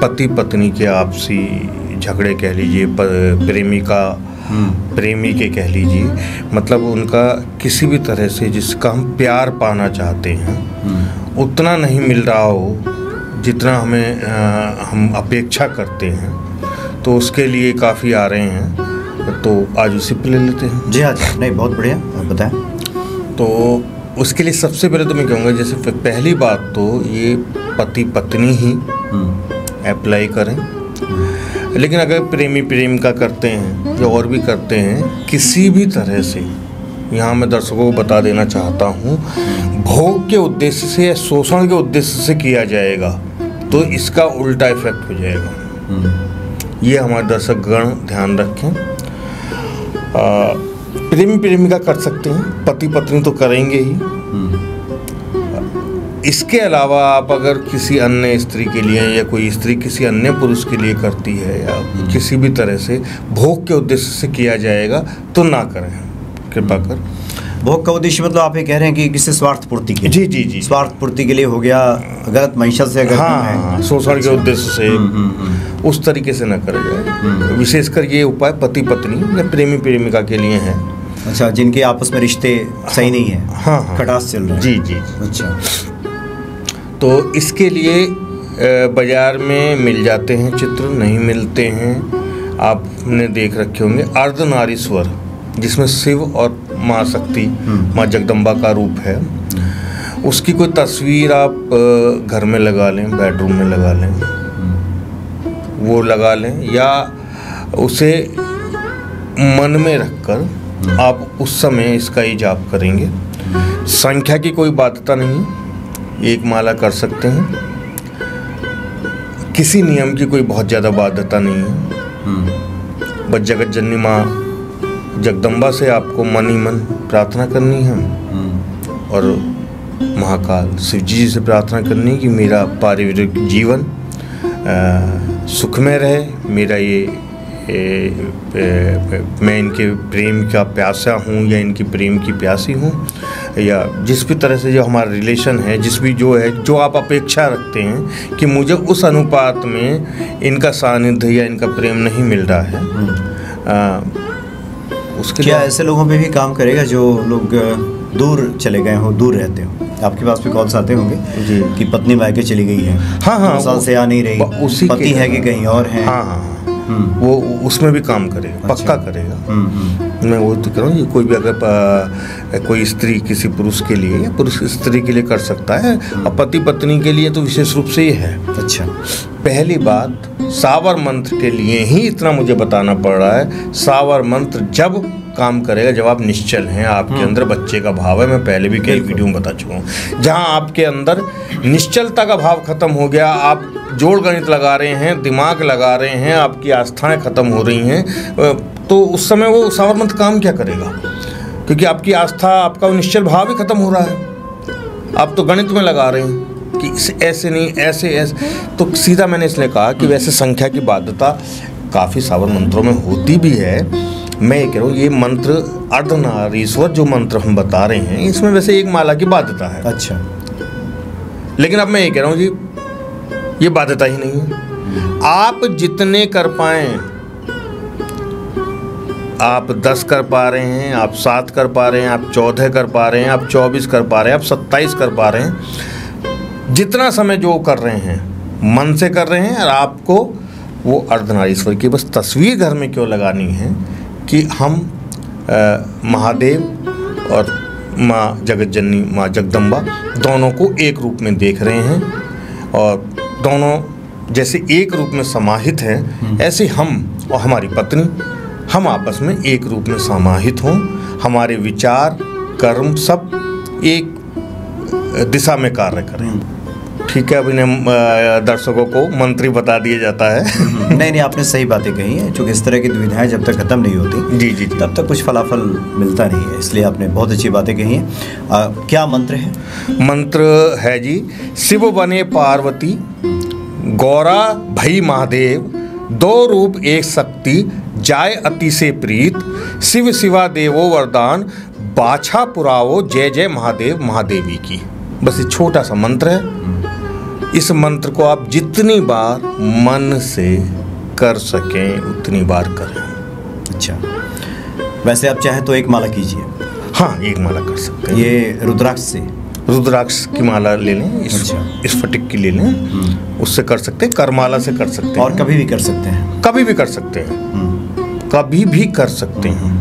पति पत्नी के आपसी झगड़े कह लीजिए, प्रेमी के कह लीजिए, मतलब उनका किसी भी तरह से जिसका हम प्यार पाना चाहते हैं उतना नहीं मिल रहा हो जितना हम अपेक्षा करते हैं, तो उसके लिए काफ़ी आ रहे हैं, तो आज उसी पे ले लेते हैं। जी हाँ जी, नहीं बहुत बढ़िया, आप बताएं। तो उसके लिए सबसे पहले तो मैं कहूँगा, जैसे पहली बात तो ये पति पत्नी ही अप्लाई करें, लेकिन अगर प्रेमी प्रेमिका करते हैं या और भी करते हैं, किसी भी तरह से, यहाँ मैं दर्शकों को बता देना चाहता हूँ, भोग के उद्देश्य से या शोषण के उद्देश्य से किया जाएगा तो इसका उल्टा इफेक्ट हो जाएगा। ये हमारे दर्शक गण ध्यान रखें। प्रेमी प्रेमिका कर सकते हैं, पति पत्नी तो करेंगे ही। इसके अलावा आप अगर किसी अन्य स्त्री के लिए या कोई स्त्री किसी अन्य पुरुष के लिए करती है या किसी भी तरह से भोग के उद्देश्य से किया जाएगा तो ना करें, कृपा कर। भोग का उद्देश्य मतलब आप ये कह रहे हैं कि किसी स्वार्थ पूर्ति के लिए? जी, स्वार्थ पूर्ति के लिए हो गया, गलत मंशा से अगर हाँ, शोषण के उद्देश्य से उस तरीके से ना करा जाए। विशेषकर ये उपाय पति पत्नी या प्रेमी प्रेमिका के लिए है। अच्छा, जिनके आपस में रिश्ते सही नहीं है, हाँ, खटास चल रहा है। जी। अच्छा, तो इसके लिए बाजार में मिल जाते हैं चित्र, नहीं मिलते हैं आपने देख रखे होंगे, अर्धनारीश्वर, जिसमें शिव और माँ शक्ति, माँ जगदम्बा का रूप है, उसकी कोई तस्वीर आप घर में लगा लें, बेडरूम में लगा लें, वो लगा लें, या उसे मन में रखकर आप उस समय इसका ही जाप करेंगे। संख्या की कोई बाध्यता नहीं, एक माला कर सकते हैं, किसी नियम की कोई बहुत ज़्यादा बाध्यता नहीं है। बस जगत जननी माँ जगदम्बा से आपको मन ही मन प्रार्थना करनी है और महाकाल शिव जी से प्रार्थना करनी है कि मेरा पारिवारिक जीवन सुखमय रहे, मेरा मैं इनके प्रेम का प्यासा हूँ या इनकी प्रेम की प्यासी हूँ, या जिस भी तरह से जो हमारा रिलेशन है, जिस भी जो आप अपेक्षा रखते हैं कि मुझे उस अनुपात में इनका सानिध्य या इनका प्रेम नहीं मिल रहा है, उसके क्या ऐसे लोगों पे भी काम करेगा जो लोग दूर चले गए हो, दूर रहते हो? आपके पास भी कॉल्स आते होंगे जी कि पत्नी मायके चली गई है, हाँ, साल से आ नहीं रही, पति है कि कहीं और है, हाँ, वो उसमें भी काम करेगा, पक्का करेगा। मैं वो तो कह रहा हूँ, कोई भी अगर कोई स्त्री किसी पुरुष के लिए या पुरुष स्त्री के लिए कर सकता है, और पति पत्नी के लिए तो विशेष रूप से ये है। अच्छा, पहली बात, सावर मंत्र के लिए ही इतना मुझे बताना पड़ रहा है। सावर मंत्र जब काम करेगा जब आप निश्चल हैं, आपके अंदर बच्चे का भाव है, मैं पहले भी कई वीडियो में बता चुका हूँ। जहाँ आपके अंदर निश्चलता का भाव खत्म हो गया, आप जोड़ गणित लगा रहे हैं, दिमाग लगा रहे हैं, आपकी आस्थाएं खत्म हो रही हैं, तो उस समय वो सावर मंत्र काम क्या करेगा? क्योंकि आपकी आस्था, आपका निश्चल भाव ही खत्म हो रहा है। आप तो गणित में लगा रहे हैं कि ऐसे नहीं, ऐसे। तो सीधा मैंने इसलिए कहा कि वैसे संख्या की बाध्यता काफ़ी सावर मंत्रों में होती भी है। मैं ये कह रहा हूँ, ये मंत्र अर्धनारीश्वर जो मंत्र हम बता रहे हैं, इसमें वैसे एक माला की बाध्यता है। अच्छा, लेकिन अब मैं ये कह रहा हूँ जी, ये बाध्यता ही नहीं है। आप जितने कर पाएं, आप 10 कर पा रहे हैं, आप 7 कर पा रहे हैं, आप 14 कर पा रहे हैं, आप 24 कर पा रहे हैं, आप 27 कर पा रहे हैं, जितना समय जो कर रहे हैं मन से कर रहे हैं। और आपको वो अर्धनारीश्वर की बस तस्वीर घर में क्यों लगानी है कि हम महादेव और माँ जगत जननी माँ जगदम्बा दोनों को एक रूप में देख रहे हैं, और दोनों जैसे एक रूप में समाहित हैं, ऐसे हम और हमारी पत्नी हम आपस में एक रूप में समाहित हों, हमारे विचार कर्म सब एक दिशा में कार्य करें। ठीक है, अभी दर्शकों को मंत्री बता दिया जाता है। नहीं, आपने सही बातें कही हैं, चूँकि इस तरह की दुविधाएं जब तक खत्म नहीं होती जी तब तक कुछ फलाफल मिलता नहीं है, इसलिए आपने बहुत अच्छी बातें कही हैं। क्या मंत्र है? मंत्र है जी, शिव बने पार्वती, गौरा भई महादेव, दो रूप एक शक्ति, जाय अति से प्रीत, शिव शिवा देवो वरदान, बाछा पुरावो, जय जय महादेव महादेवी की। बस ये छोटा सा मंत्र है, इस मंत्र को आप जितनी बार मन से कर सकें उतनी बार करें। अच्छा, वैसे आप चाहे तो एक माला कीजिए। हाँ, एक माला कर सकते हैं। ये रुद्राक्ष से, रुद्राक्ष की माला ले लें, इस फटिक की ले लें, उससे कर सकते हैं, करमाला से कर सकते हैं। और कभी भी कर सकते हैं। कभी भी कर सकते हैं, कभी भी कर सकते हैं।